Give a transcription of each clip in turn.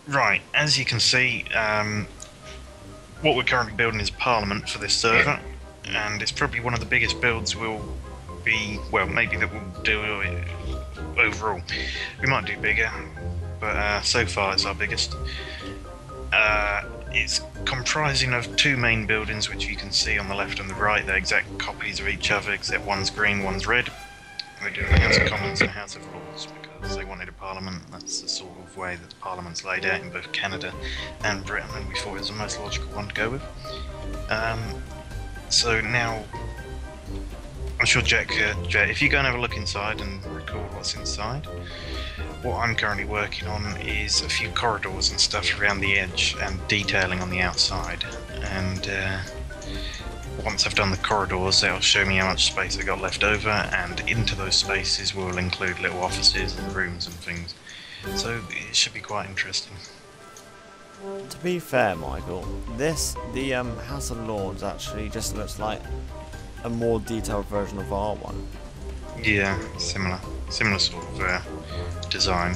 Right, as you can see, what we're currently building is Parliament for this server, and it's probably one of the biggest builds we'll be, well, maybe that we'll do overall. We might do bigger, but so far it's our biggest. It's comprising of two main buildings, which you can see on the left and the right. They're exact copies of each other, except one's green, one's red. We're doing a House of Commons and a House of Lords because they wanted a parliament. That's the sort of way that the parliament's laid out in both Canada and Britain, and we thought it was the most logical one to go with. So now, I'm sure Jack, if you go and have a look inside and record what's inside, what I'm currently working on is a few corridors and stuff around the edge and detailing on the outside. And once I've done the corridors, that'll show me how much space I got left over, and into those spaces will include little offices and rooms and things. So it should be quite interesting. To be fair, Michael, the House of Lords actually just looks like a more detailed version of our one. Yeah, similar sort of design.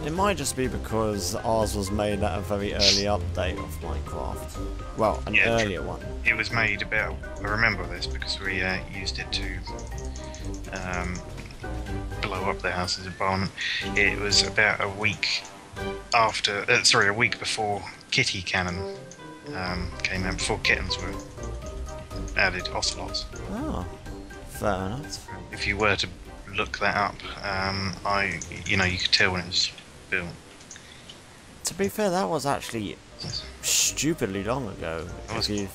It might just be because ours was made at a very early update of Minecraft. Well, an earlier one. It was made about, I remember this because we used it to blow up the Houses of Parliament. It was about a week after, a week before Kitty Cannon came out, before kittens were added, ocelots. Oh, fair enough. If you were to look that up, you could tell when it was built. To be fair, that was actually stupidly long ago, if you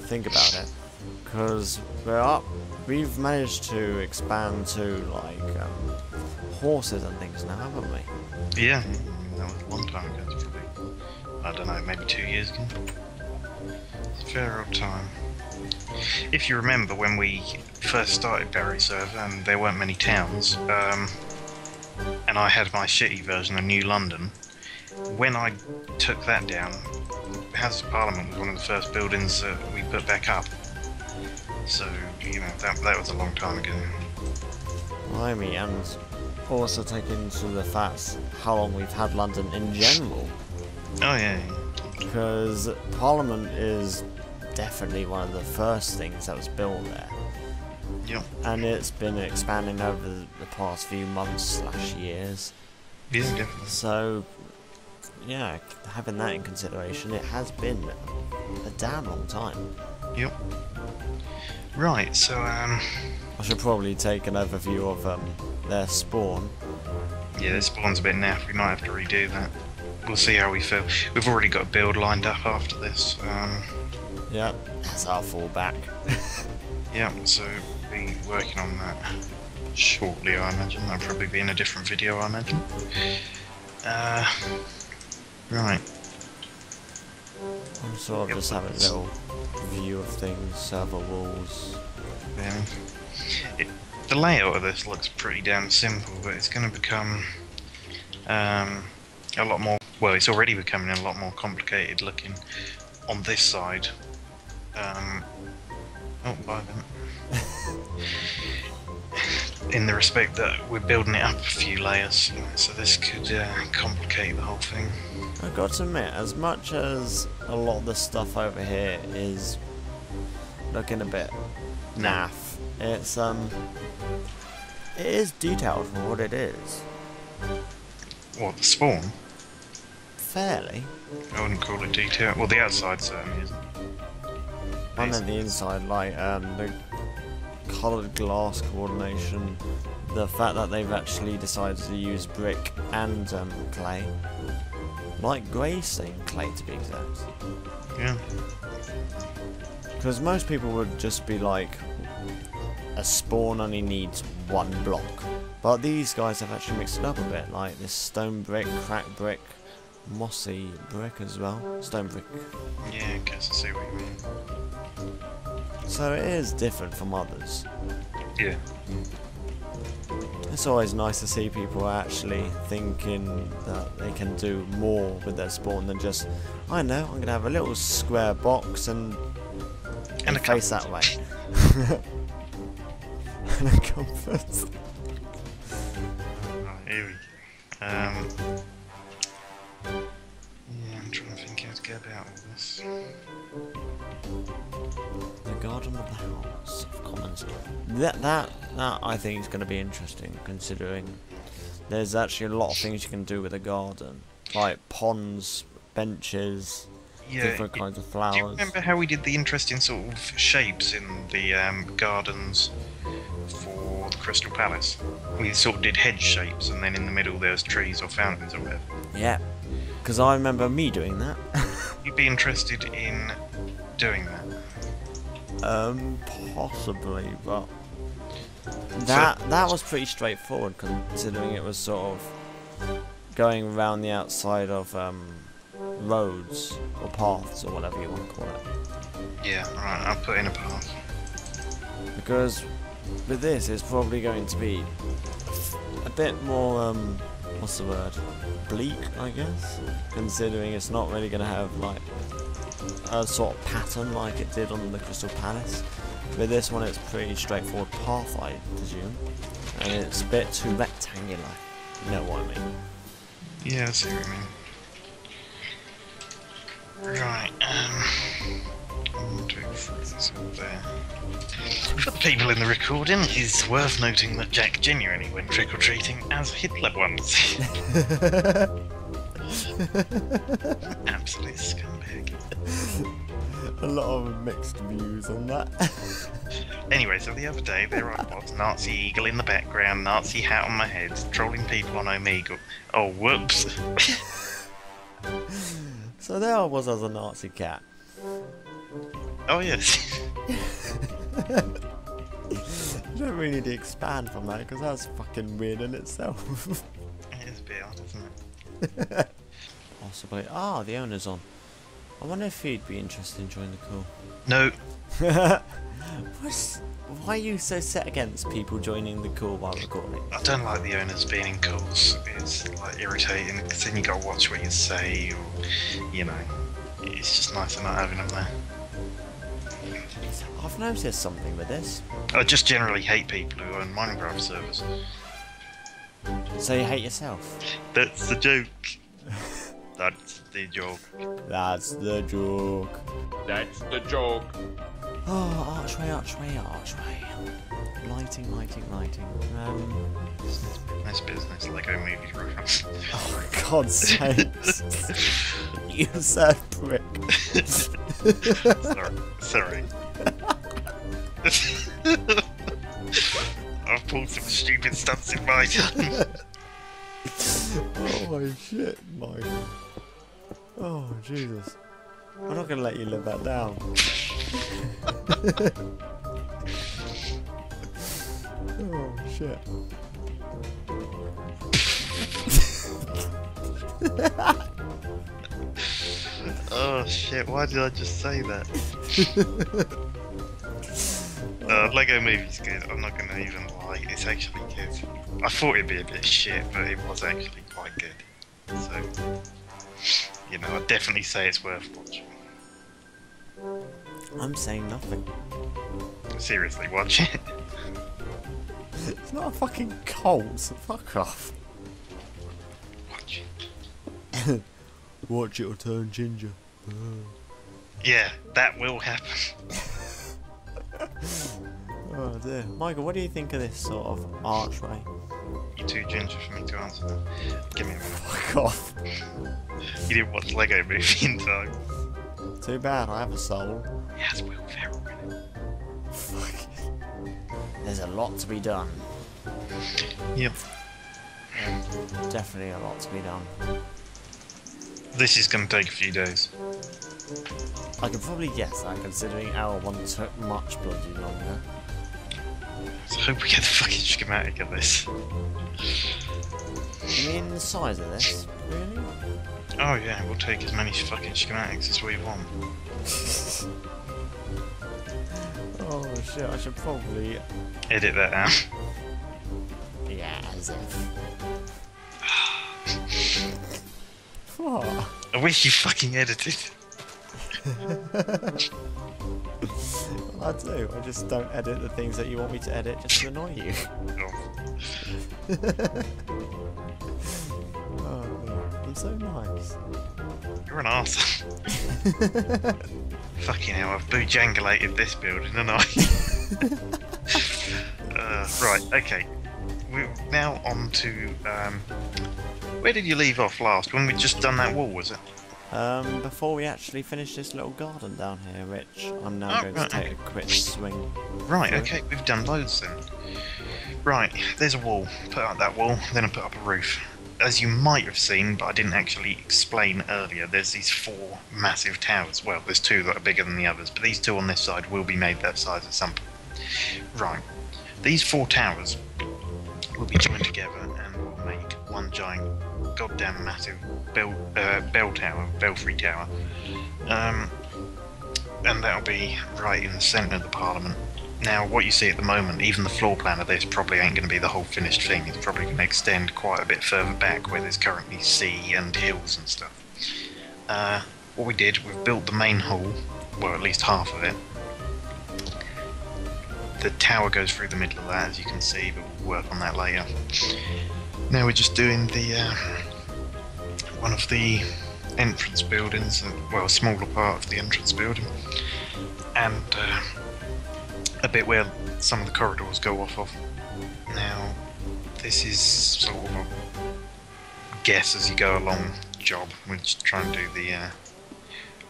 think about it, because we've managed to expand to like horses and things now, haven't we? Yeah, that was a long time ago. It's probably, I don't know, maybe 2 years ago. It's a fair old time. If you remember when we first started Barry server and there weren't many towns, and I had my shitty version of New London, when I took that down, the House of Parliament was one of the first buildings that we put back up. So, that was a long time ago. Blimey, and also take into the fact how long we've had London in general. Oh yeah. Because Parliament is definitely one of the first things that was built there. Yep. And it's been expanding over the past few months / years. Yeah, definitely. So, yeah, having that in consideration, it has been a damn long time. Yep. Right, so I should probably take an overview of their spawn. yeah, this spawn's a bit naff. We might have to redo that. We'll see how we feel. We've already got a build lined up after this. Yeah, that's our fallback. Yeah, so we'll be working on that shortly, I imagine. That'll probably be in a different video, I imagine. Right. I'm sort of just having a little view of things, server walls. Yeah. The layout of this looks pretty damn simple, but it's going to become a lot more, well, it's already becoming a lot more complicated looking on this side. Oh, bye then. In the respect that we're building it up a few layers, so this could complicate the whole thing. I've got to admit, as much as a lot of the stuff over here is looking a bit naff, it is detailed for what it is. What, the spawn? Fairly. I wouldn't call it detailed. Well, the outside certainly isn't. I meant the inside, like the coloured glass coordination, the fact that they've actually decided to use brick and clay, like grey stained clay to be exact. Yeah. Because most people would just be like, a spawn only needs one block, but these guys have actually mixed it up a bit, like this stone brick, cracked brick, mossy brick as well, stone brick. Yeah, I guess I see what you mean. So it is different from others. Yeah. It's always nice to see people actually thinking that they can do more with their spawn than just, I know, I'm going to have a little square box and a face that way. And a compass. Right, here we go. get about all this. The garden of the House of Commons. That I think is going to be interesting, considering there's actually a lot of things you can do with a garden, like ponds, benches, different kinds of flowers. Do you remember how we did the interesting sort of shapes in the gardens for the Crystal Palace? We sort of did hedge shapes, and then in the middle there was trees or fountains or whatever. Yeah, because I remember me doing that. You'd be interested in doing that? Possibly, but that was pretty straightforward, considering it was sort of going around the outside of roads or paths or whatever you want to call it. Yeah, alright, I'll put in a path. Because with this, it's probably going to be a bit more, what's the word? Bleak, I guess? Considering it's not really going to have, like, a sort of pattern like it did on the Crystal Palace. With this one, it's pretty straightforward path, I presume. And it's a bit too rectangular. You know what I mean? Yeah, I see what you mean. Right, 1, 2, 3, this up there. For the people in the recording, it's worth noting that Jack genuinely went trick-or-treating as Hitler once. Absolute scumbag. A lot of mixed views on that. Anyway, so the other day, there I was, Nazi eagle in the background, Nazi hat on my head, trolling people on Omegle. Oh, whoops. So there I was as a Nazi cat. Oh, yes. You don't really need to expand from that, because that's fucking weird in itself. It is a bit odd, isn't it? Possibly. Ah, the owner's on. I wonder if he'd be interested in joining the call. No. Why are you so set against people joining the call while recording? I don't like the owners being in calls. It's like irritating, because then you gotta watch what you say, or, you know, it's just nicer not having them there. I've noticed something with this. I just generally hate people who own Minecraft servers. So you hate yourself? That's the joke. That's the joke. That's the joke. That's the joke. Oh, archway, archway, archway. Lighting, lighting, lighting. Nice business, Lego movie reference. Oh, for God's sakes. You sad prick. Sorry. I've pulled some stupid stunts in my time. Oh my shit, Mike. Oh, Jesus. I'm not going to let you live that down. Oh, shit. Oh shit, why did I just say that? Lego movie's good, I'm not gonna even lie, it's actually good. I thought it'd be a bit shit, but it was actually quite good. So, you know, I'd definitely say it's worth watching. I'm saying nothing. Seriously, watch it. It's not a fucking cult, so fuck off. Watch it. Watch it or turn ginger. Yeah, that will happen. Oh dear. Michael, what do you think of this sort of archway? You're too ginger for me to answer that. Give me a minute. Fuck off. You didn't watch Lego movie in time. Too bad, I have a soul. It has Will Ferrell in it. Fuck. There's a lot to be done. Yep. Definitely a lot to be done. This is going to take a few days. I can probably guess that, considering our one took much bloody longer. So I hope we get the fucking schematic of this. You mean the size of this? Really? Oh yeah, we'll take as many fucking schematics as we want. Oh shit, I should probably... Edit that out. Yeah, as if. What? I wish you fucking edited. I do, I just don't edit the things that you want me to edit just to annoy you. Oh. Oh, I'm so nice. You're an arse. Fucking hell, I've bojangulated this building, haven't I? Right, okay. We're now on to... where did you leave off last? When we'd just done that wall, was it? Before we actually finish this little garden down here, which I'm now going to take a quick swing. Right, okay, we've done loads then. Right, there's a wall. Put up that wall, then I put up a roof. As you might have seen, but I didn't actually explain earlier, there's these 4 massive towers. Well, there's 2 that are bigger than the others, but these 2 on this side will be made that size at some point. Right, these 4 towers will be joined together and will make one giant, goddamn massive belfry tower. And that'll be right in the centre of the Parliament. Now, what you see at the moment, even the floor plan of this probably ain't going to be the whole finished thing. It's probably going to extend quite a bit further back where there's currently sea and hills and stuff. What we did, we've built the main hall, well, at least half of it. The tower goes through the middle of that, as you can see, but we'll work on that later. Now we're just doing the one of the entrance buildings, well, a smaller part of the entrance building, and a bit where some of the corridors go off of. Now, this is sort of a guess as you go along job. We're just trying to do the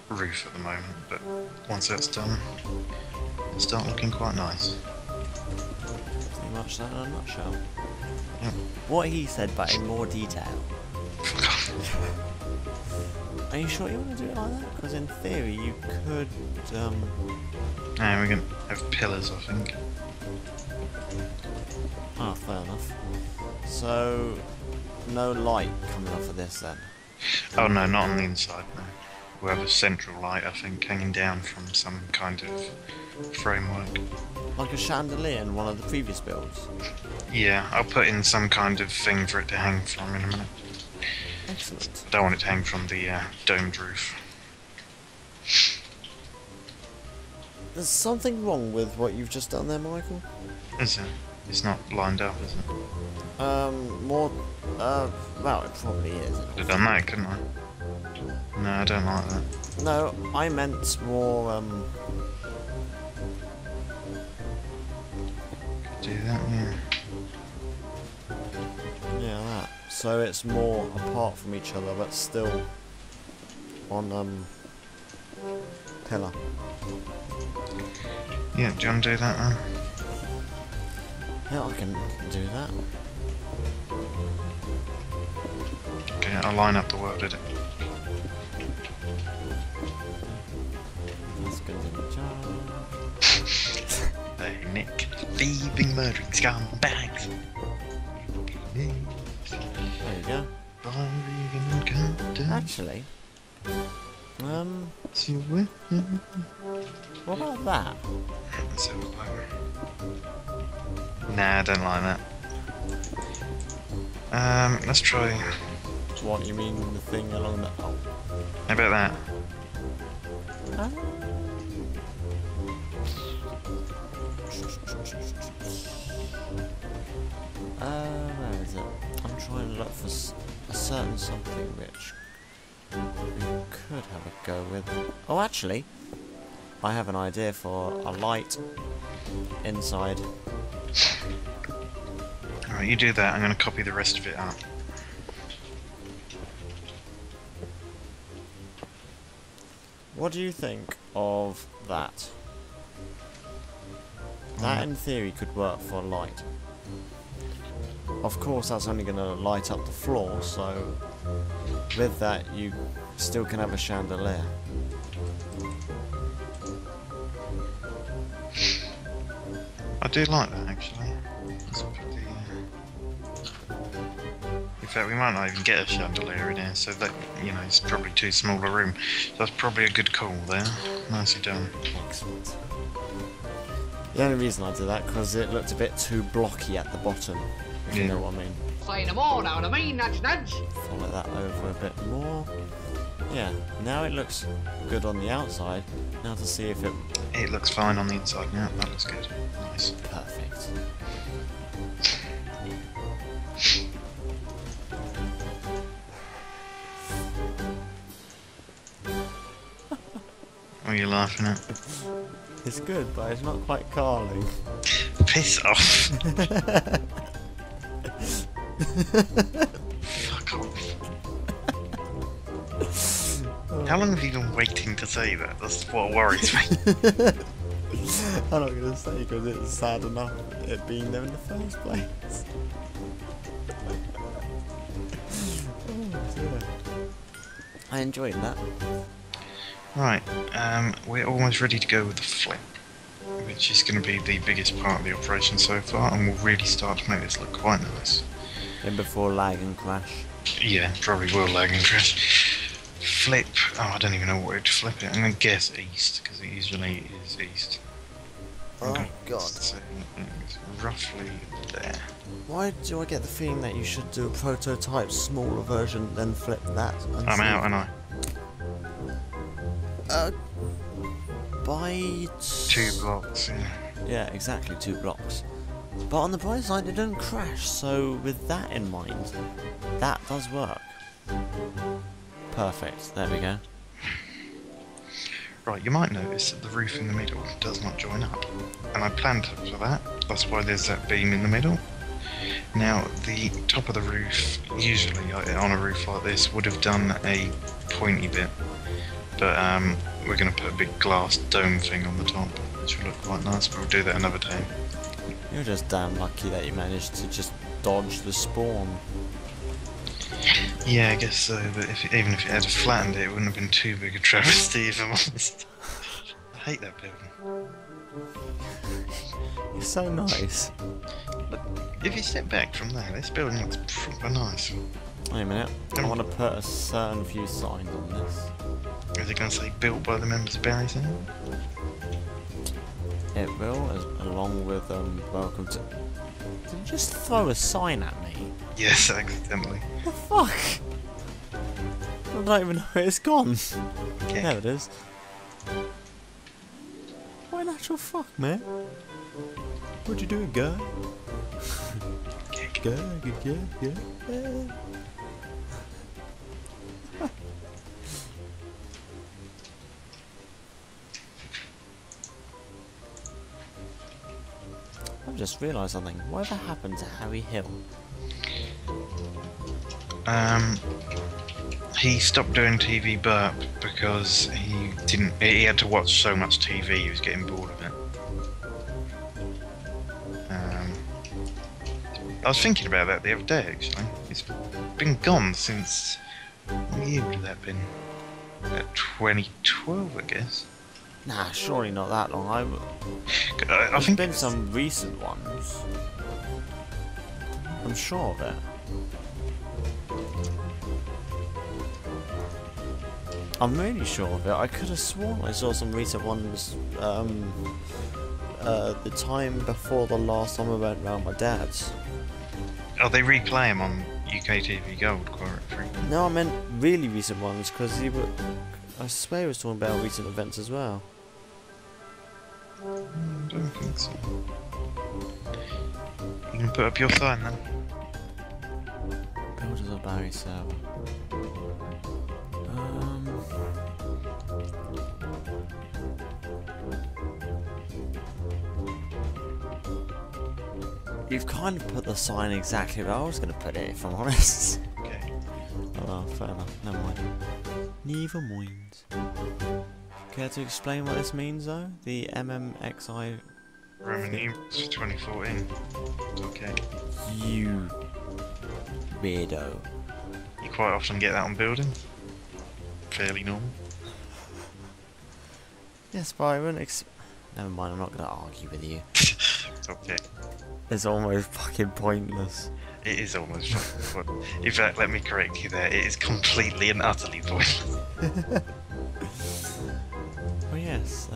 roof at the moment, but once that's done, it'll start looking quite nice. Pretty much that in a nutshell. Yep. What he said, but in more detail. Are you sure you want to do it like that? Because in theory you could, Now we're going to have pillars, I think. Ah, fair enough. So, no light coming off of this then? Oh no, not on the inside, no. We'll have a central light, I think, hanging down from some kind of framework. Like a chandelier in one of the previous builds? Yeah, I'll put in some kind of thing for it to hang from in a minute. Excellent. I don't want it to hang from the domed roof. There's something wrong with what you've just done there, Michael? Is it? It's not lined up, is it? Well, it probably is. Could have done that, couldn't I? No, I don't like that. No, I meant more, Could do that, yeah. yeah, that. So it's more apart from each other, but still on, pillar. Yeah, do you want to do that then? Yeah, I can do that. Okay, I'll line up the world edit. That's good in the jar. Hey Nick, thieving, murdering scumbags. There you go. Actually, what about that? Let's have a look. Nah, I don't like that. Let's try. What, you mean the thing along the... Oh. How about that? Where is it? I'm trying to look for a certain something which we could have a go with. Oh, actually, I have an idea for a light inside. Alright, you do that. I'm going to copy the rest of it out. What do you think of that? That in theory could work for a light. Of course that's only going to light up the floor, so with that you still can have a chandelier. I do like that actually. Let's put the, in fact, we might not even get a chandelier in here, so that, you know, it's probably too small a room. So that's probably a good call there. Nicely done. Excellent. The only reason I did that because it looked a bit too blocky at the bottom, if you know what I mean. Say no more now, I mean, nudge nudge. Follow that over a bit more. Yeah, now it looks good on the outside. Now to see if it... It looks fine on the inside now. That looks good. Nice. Perfect. What are you laughing at? It's good, but it's not quite Carling. Piss off. Fuck off. How long have you been waiting to say that? That's what worries me. I'm not going to say because it's sad enough it being there in the first place. Oh dear. I enjoyed that. Right, we're almost ready to go with the flip, which is going to be the biggest part of the operation so far, and we'll really start to make this look quite nice. In before lag and crash. Yeah, probably will lag and crash. Flip, oh, I don't even know what way to flip it. I'm going to guess east, because it usually is east. Oh god. So it's roughly there. Why do I get the feeling that you should do a prototype smaller version, then flip that? And I'm out, and I. By 2 blocks, yeah. Yeah, exactly, 2 blocks. But on the bright side, it didn't crash, so with that in mind, that does work. Perfect, there we go. Right, you might notice that the roof in the middle does not join up, and I planned for that. That's why there's that beam in the middle. Now, the top of the roof, usually on a roof like this, would have done a pointy bit, but we're going to put a big glass dome thing on the top, which will look quite nice, but we'll do that another day. You're just damn lucky that you managed to just dodge the spawn. Yeah, I guess so, but even if it had flattened it, it wouldn't have been too big a travesty, if I'm honest. I hate that building. You're so nice. But if you step back from there, this building looks proper nice. Wait a minute, I want to put a certain few signs on this. Is it going to say built by the members of Barry Center? It will, along with welcome to... Did you just throw a sign at me? Yes, accidentally. The fuck? I don't even know where it's gone. Okay. There it is. What in actual fuck, man? What'd you do, guy? Guy. I've just realised something. Whatever happened to Harry Hill? He stopped doing TV burp because he had to watch so much TV, he was getting bored of it. I was thinking about that the other day, actually. It's been gone since... What year would that have been? 2012, I guess. Nah, surely not that long. I There's think been some recent ones. I'm sure of it. I'm really sure of it. I could have sworn I saw some recent ones the time before the last time I went round my dad's. Oh, they replay them on UK TV Gold quite frequently. No, I meant really recent ones, because I swear he was talking about recent events as well. I don't think so. You can put up your sign then. Builders of Barry server. You've kind of put the sign exactly where I was going to put it, if I'm honest. Okay. Oh well, fair enough. Never mind. Never mind. Care to explain what this means, though? The MMXI... Roman numerals for 2014. Okay. You... weirdo. You quite often get that on buildings. Fairly normal. Yes, but I wouldn't never mind, I'm not going to argue with you. Okay. It's almost fucking pointless. It is almost fun. In fact, let me correct you there. It is completely and utterly pointless. Oh yes,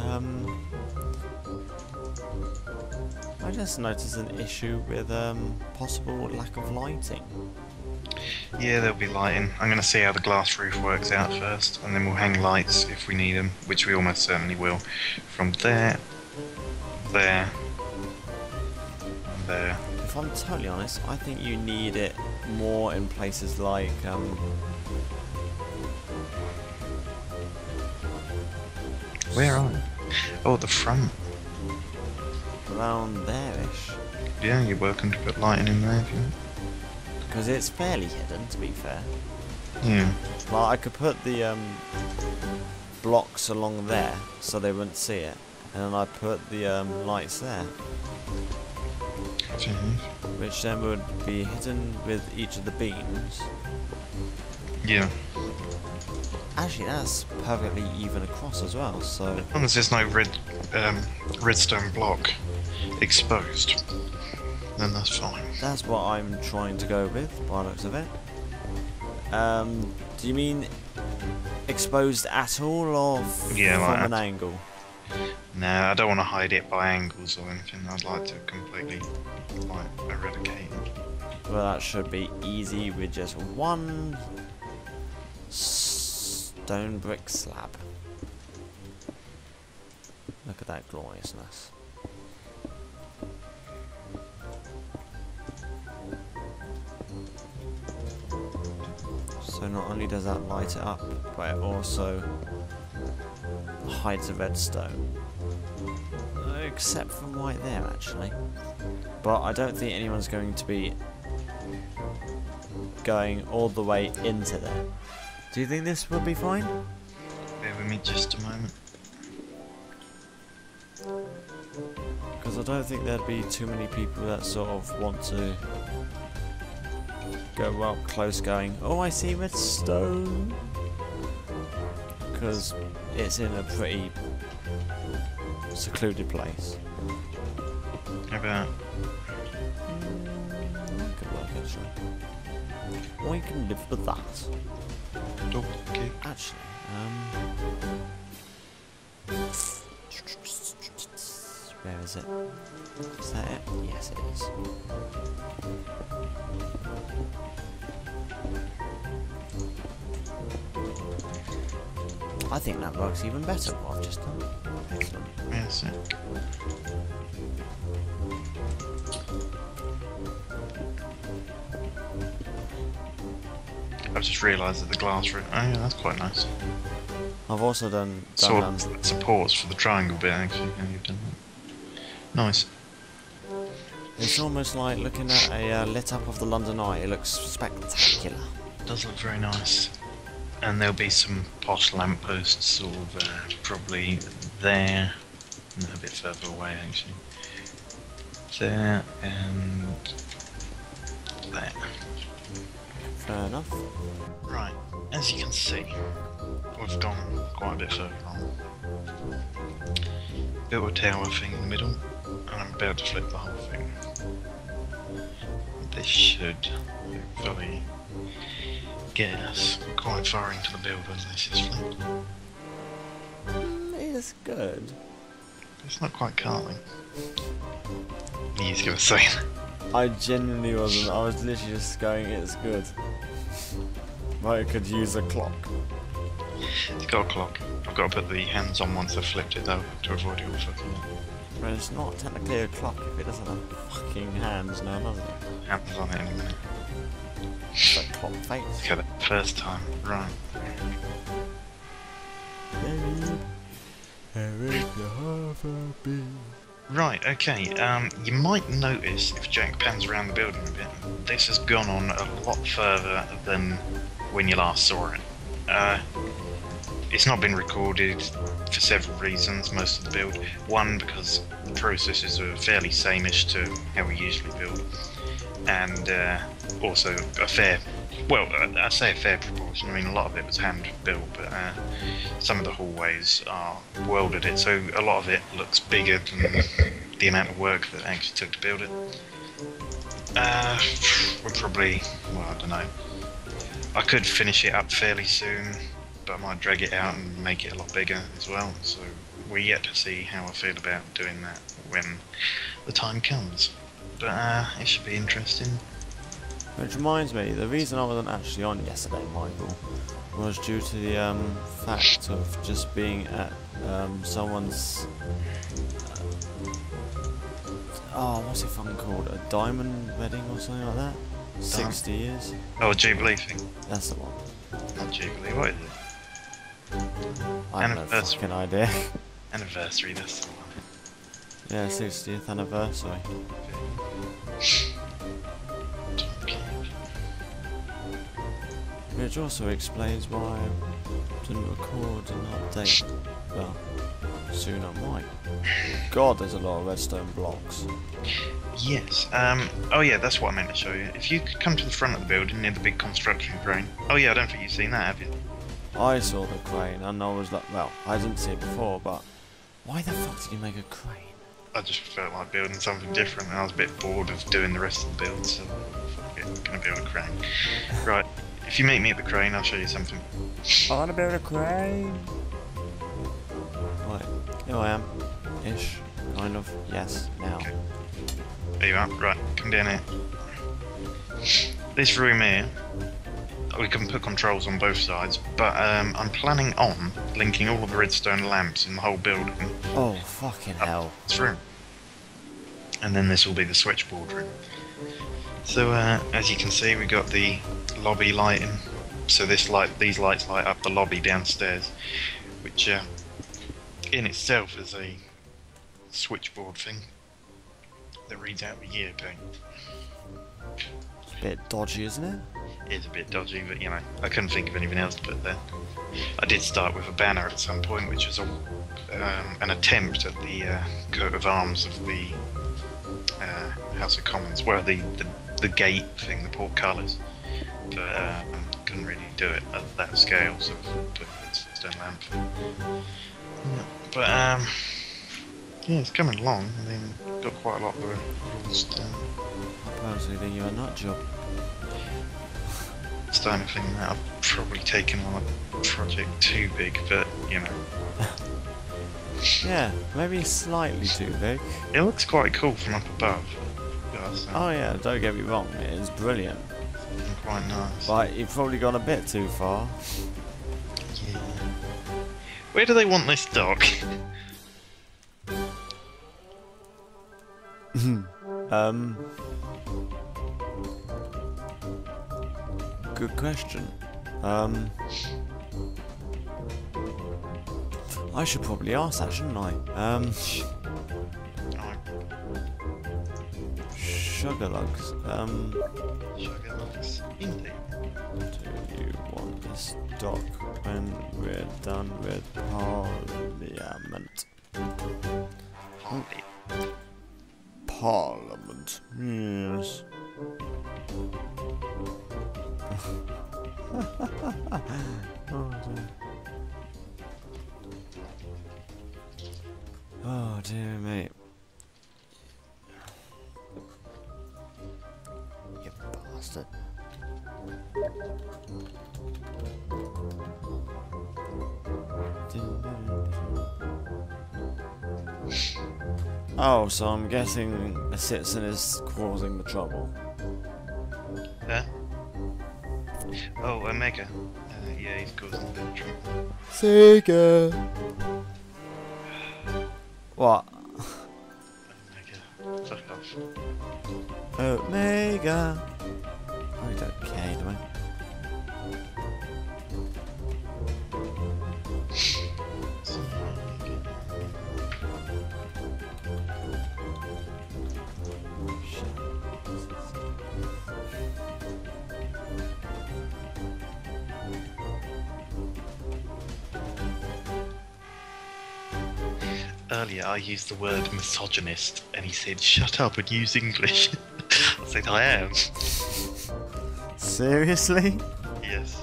I just noticed an issue with possible lack of lighting. Yeah, there'll be lighting. I'm going to see how the glass roof works out first, and then we'll hang lights if we need them, which we almost certainly will. From there, there, and there. If I'm totally honest, I think you need it more in places like Where are you? Oh, the front. Around there-ish. Yeah, you're welcome to put lighting in there if you want. Because it's fairly hidden, to be fair. Yeah. Like, I could put the blocks along there so they wouldn't see it, and then I put the lights there, which then would be hidden with each of the beams. Yeah. Actually, that's perfectly even across as well, so... As long as there's no redstone block exposed, then that's fine. That's what I'm trying to go with, by the looks of it. Do you mean exposed at all, or Yeah, from like an angle? No, I don't want to hide it by angles or anything. I'd like to completely, like, eradicate it. Well, that should be easy with just one stone brick slab. Look at that gloriousness. So not only does that light it up, but it also hides the redstone. Except for right there, actually. But I don't think anyone's going to be going all the way into there. Do you think this will be fine? Bear with me just a moment. Because I don't think there'd be too many people that sort of want to go up close going, oh, I see redstone. Because it's in a pretty secluded place. How about? Could work, actually. I can live with that. Okay. Actually, where is it? Is that it? Yes, it is. I think that works even better what I've just done. Excellent. Yes. I've just realised that the glass room. Oh yeah, that's quite nice. I've also done Sort of supports for the triangle bit actually. Yeah, you've done that. Nice. It's almost like looking at a lit up of the London Eye. It looks spectacular. It does look very nice. And there'll be some posh lampposts sort of probably there, and a bit further away actually. There and there. Fair enough. Right, as you can see, we've gone quite a bit further on. Built a tower thing in the middle, and I'm about to flip the whole thing. This should hopefully get us quite far into the build when this is flipped. It's good. It's not quite carving. He's gonna say that. I genuinely wasn't. I was literally just going, it's good. But it could use a clock. It's got a clock. I've got to put the hands on once I've flipped it though, to avoid it all fucking up. But it's not technically a clock if it doesn't have fucking hands now, does it? Hands on it in a minute. It's like clock face. Okay, the first time. Right. Right, okay, you might notice, if Jack pans around the building a bit, this has gone on a lot further than when you last saw it. It's not been recorded for several reasons, most of the build. One, because the processes are fairly sameish to how we usually build, and also a fair, well, I say a fair proportion, I mean a lot of it was hand built, but some of the hallways are welded it, so a lot of it looks bigger than the amount of work that it actually took to build it. We're probably, well, I don't know, I could finish it up fairly soon, but I might drag it out and make it a lot bigger as well, so we're yet to see how I feel about doing that when the time comes. But it should be interesting. Which reminds me, the reason I wasn't actually on yesterday, Michael, was due to the fact of just being at someone's... oh, what's it fucking called? A diamond wedding or something like that? 60 years? Oh, a Jubilee thing. That's the one. Not Jubilee, what is it? I have no fucking idea. Anniversary, that's the one. Yeah, 60th anniversary. Which also explains why I didn't record an update. Well, soon I might. God, there's a lot of redstone blocks. Yes. Oh yeah, that's what I meant to show you. If you could come to the front of the building near the big construction crane. Oh yeah, I don't think you've seen that, have you? I saw the crane and I was like, well, I didn't see it before, but why the fuck did you make a crane? I just felt like building something different, and I was a bit bored of doing the rest of the build, so fuck it, I'm gonna build a crane. Right. If you meet me at the crane, I'll show you something. I want to build a crane. Right, here I am. Ish. Kind of. Yes. Now. Okay. There you are. Right, come down here. This room here, we can put controls on both sides, but I'm planning on linking all of the redstone lamps in the whole building. Oh, fucking hell. This room. And then this will be the switchboard room. So, as you can see, we got the lobby lighting. So these lights light up the lobby downstairs, which in itself is a switchboard thing that reads out the year code. It's a bit dodgy, isn't it? It's a bit dodgy, but you know, I couldn't think of anything else to put there. I did start with a banner at some point, which was an attempt at the coat of arms of the House of Commons, well, the gate thing, the portcullis, but couldn't really do it at that scale, so put a stone lamp. Yeah, but yeah, it's coming along. I mean, got quite a lot of the rules done. I personally think you're a nut job. Starting to think that I've probably taken on a project too big, but you know. Yeah, maybe slightly too big. It looks quite cool from up above. Oh yeah, don't get me wrong, it is brilliant. Quite nice. But you've probably gone a bit too far. Yeah. Where do they want this dock? Good question. I should probably ask that, shouldn't I? Sugar lugs. Sugar lugs. Indeed. Do you want this dock when we're done with Parliament? Parliament. Yes. Oh dear. Oh dear me. You bastard. Oh, so I'm guessing a citizen is causing the trouble. Huh? Oh, Omega. Yeah, he's causing a bit of trouble. Sega. What? Omega. Fuck off. Omega. I don't care, do I? Earlier I used the word misogynist and he said, shut up and use English. I said, I am. Seriously? Yes.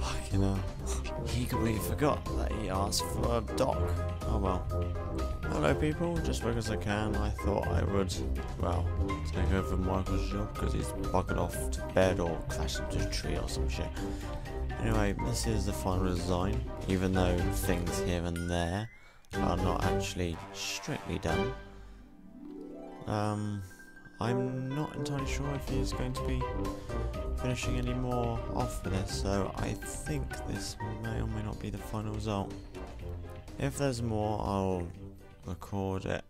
Fucking hell. He completely forgot that he asked for a dock. Oh well. Hello people, just because I can, I thought I would, well, take over Michael's job because he's buggered off to bed or crashed into a tree or some shit. Anyway, this is the final design, even though things here and there are not actually strictly done. I'm not entirely sure if he's going to be finishing any more off for this, so I think this may or may not be the final result. If there's more, I'll record it.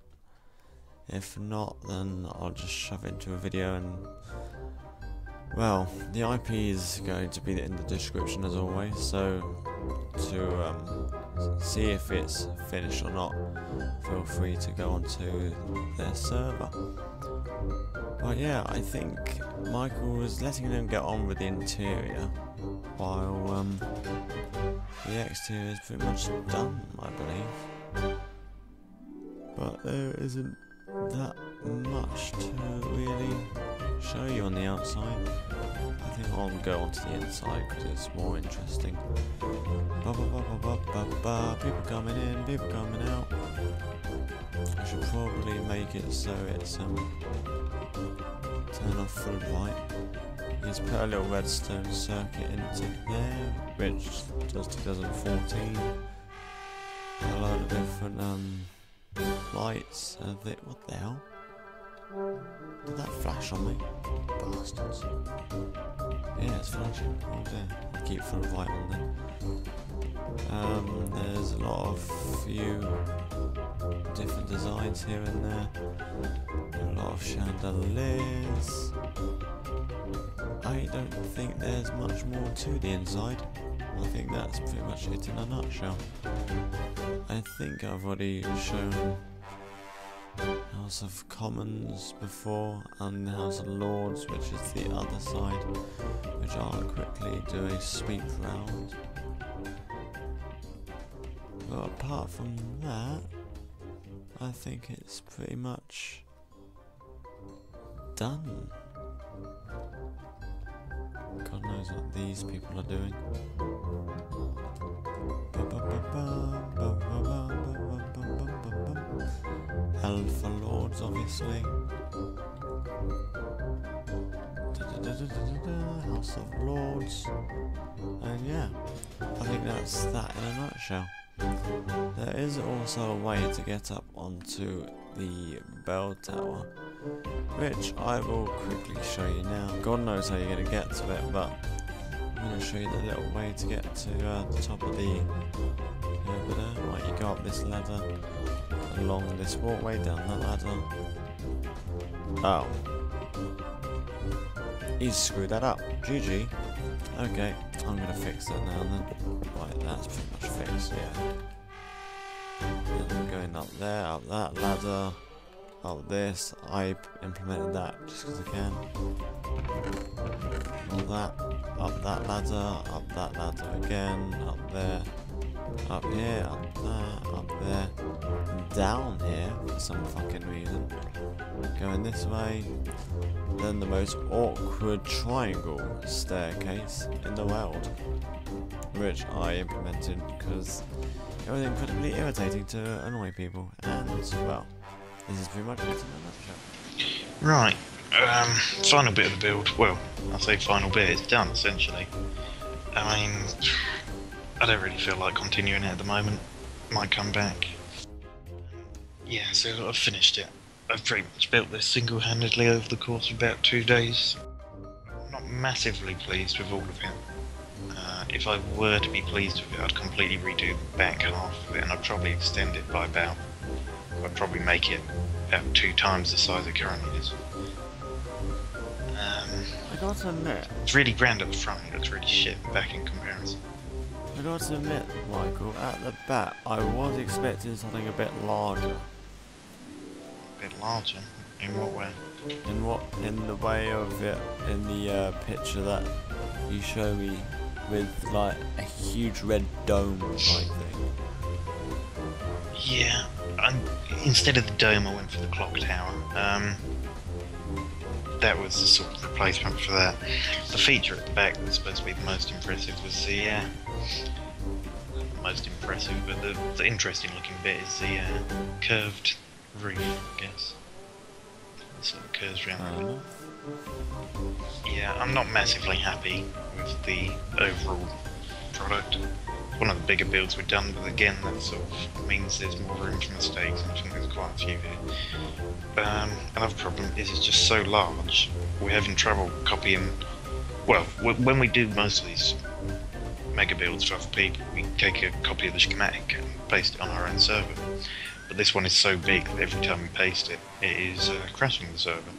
If not, then I'll just shove it into a video and... well, the IP is going to be in the description as always, so to see if it's finished or not, feel free to go onto their server. But yeah, I think Michael was letting them get on with the interior, while the exterior is pretty much done, I believe. But there isn't that much to really show you on the outside. I think I'll go onto the inside because it's more interesting. People coming in, people coming out. I should probably make it so it's turn off full light. He's put a little redstone circuit into there, which does 2014. A lot of different lights. What the hell? Did that flash on me? Bastards. Yeah, it's flashing. Oh dear. I'll keep full light on then. There's a lot of few different designs here and there. A lot of chandeliers. I don't think there's much more to the inside. I think that's pretty much it in a nutshell. I think I've already shown House of Commons before, and the House of Lords, which is the other side, which I'll quickly do a sweep round. But apart from that, I think it's pretty much done. God knows what these people are doing. Alpha Lords, obviously. House of Lords. And yeah, I think that's that in a nutshell. There is also a way to get up onto the bell tower, which I will quickly show you now. God knows how you're going to get to it, but I'm going to show you the little way to get to the top of the over there. Right, you go up this ladder, along this walkway, down that ladder. Oh. He's screwed that up. GG. Okay, I'm going to fix that now and then. Right, that's pretty much fixed, yeah. And going up there, up that ladder, up this. I implemented that just because I can. All that, up that ladder again, up there, up here, up there, up there, down here for some fucking reason. Going this way, then the most awkward triangle staircase in the world, which I implemented because it was incredibly irritating to annoy people, and well, this is pretty much it in a nutshell. Right, final bit of the build. Well, I say final bit, it's done essentially. I mean, I don't really feel like continuing it at the moment. Might come back. Yeah, so I've finished it. I've pretty much built this single-handedly over the course of about 2 days. I'm not massively pleased with all of it. If I were to be pleased with it, I'd completely redo the back half of it, and I'd probably extend it by about... I'd probably make it about 2 times the size it currently is. I got to admit, it's really grand at the front, it looks really shit back in comparison. I got to admit, Michael, at the back, I was expecting something a bit larger. A bit larger? In what way? In the way of it, in the picture that you show me, with like a huge red dome type thing. Yeah, instead of the dome I went for the clock tower. That was the sort of replacement for that. The feature at the back that was supposed to be the most impressive was the most impressive, but the interesting looking bit is the curved roof, I guess. It sort of curves around. Yeah, I'm not massively happy with the overall product. One of the bigger builds we've done, but again that sort of means there's more room for mistakes, and I think there's quite a few here. Another problem is it's just so large, we're having trouble copying... Well, when we do most of these mega builds for other people, we take a copy of the schematic and paste it on our own server. But this one is so big that every time we paste it, it is crashing the server.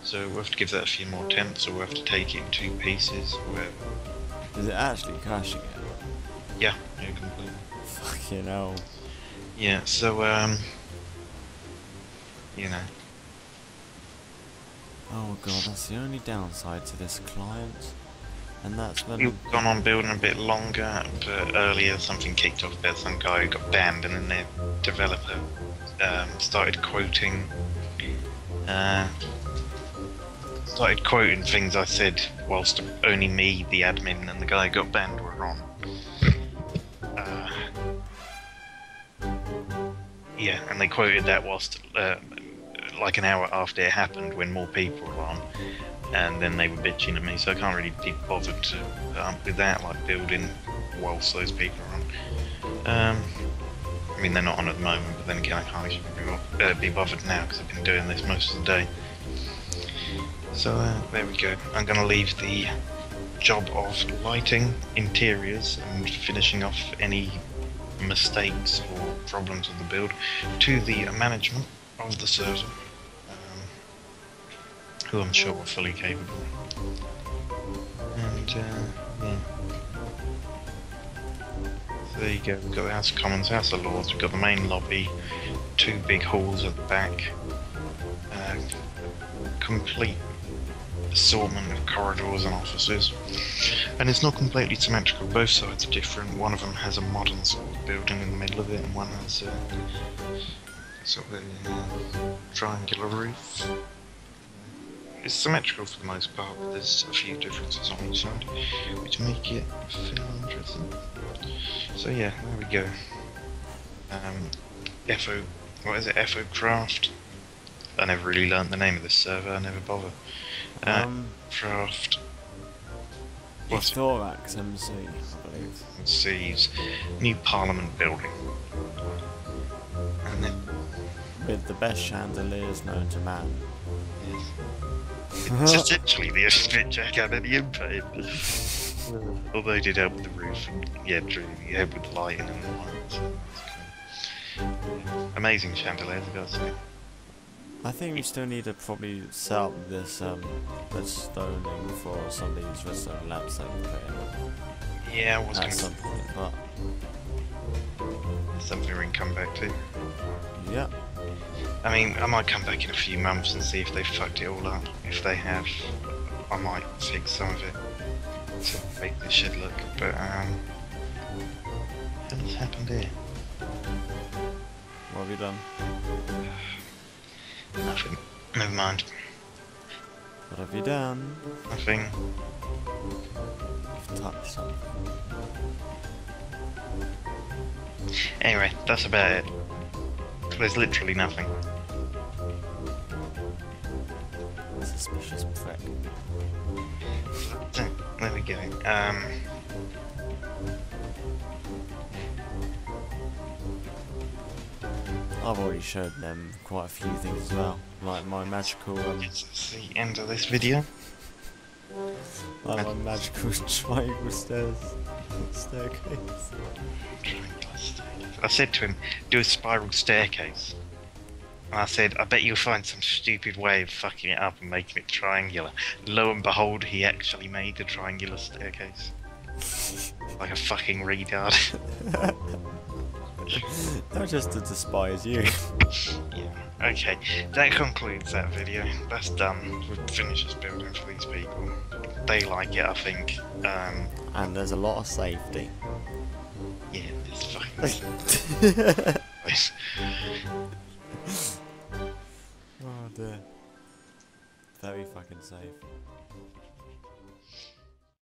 So we'll have to give that a few more attempts, or we'll have to take it in 2 pieces, or whatever. Is it actually crashing it? Yeah, completely. Fucking hell. Yeah, so, you know. Oh god, that's the only downside to this client. And that's when... We've gone on building a bit longer, but earlier something kicked off about some guy who got banned, and then their developer started quoting things I said whilst only me, the admin, and the guy who got banned were on. Yeah, and they quoted that whilst like an hour after it happened, when more people were on, and then they were bitching at me, so I can't really be bothered to put up with that, like building whilst those people are on. I mean, they're not on at the moment, but then again, I can't actually be bothered now because I've been doing this most of the day. So there we go. I'm going to leave the job of lighting interiors and finishing off any mistakes or problems with the build to the management of the server, who I'm sure are fully capable. And yeah. So there you go, we've got the House of Commons, House of Lords, we've got the main lobby, 2 big halls at the back, complete assortment of corridors and offices. And it's not completely symmetrical, both sides are different. One of them has a modern sort of building in the middle of it, and one has sort of a triangular roof. It's symmetrical for the most part, but there's a few differences on each side, which make it fairly interesting. So yeah, there we go. What is it, Ethocraft? I never really learnt the name of this server, I never bother. Craft... EthoraxMC, I believe. MC's new Parliament building. And then... with the best chandeliers known to man. It's essentially the bit Jack had any impact. Although he did help with the roof, and yeah, true, he helped with the lighting and the lights. So cool. Yeah. Amazing chandeliers, I've got to say. I think we still need to probably set up this redstoning for some of these redstone lamps that we put in. Yeah, I was at some point, but it's something we can come back to. yeah. I mean, I might come back in a few months and see if they fucked it all up. If they have, I might fix some of it to make this shit look. But what has happened here? What have you done? Nothing. Never mind. What have you done? Nothing. You've touched something. Anyway, that's about it. There's literally nothing. Suspicious prick. So, there we go. I've already showed them quite a few things as well, like my magical It's the end of this video. like my magical triangle staircase. I said to him, do a spiral staircase. And I said, I bet you'll find some stupid way of fucking it up and making it triangular. Lo and behold, he actually made a triangular staircase. Like a fucking retard. Not just to despise you. Yeah, okay. That concludes that video. That's done. We've finished this building for these people. They like it, I think. And there's a lot of safety. Yeah, this fucking... Oh dear. Very fucking safe.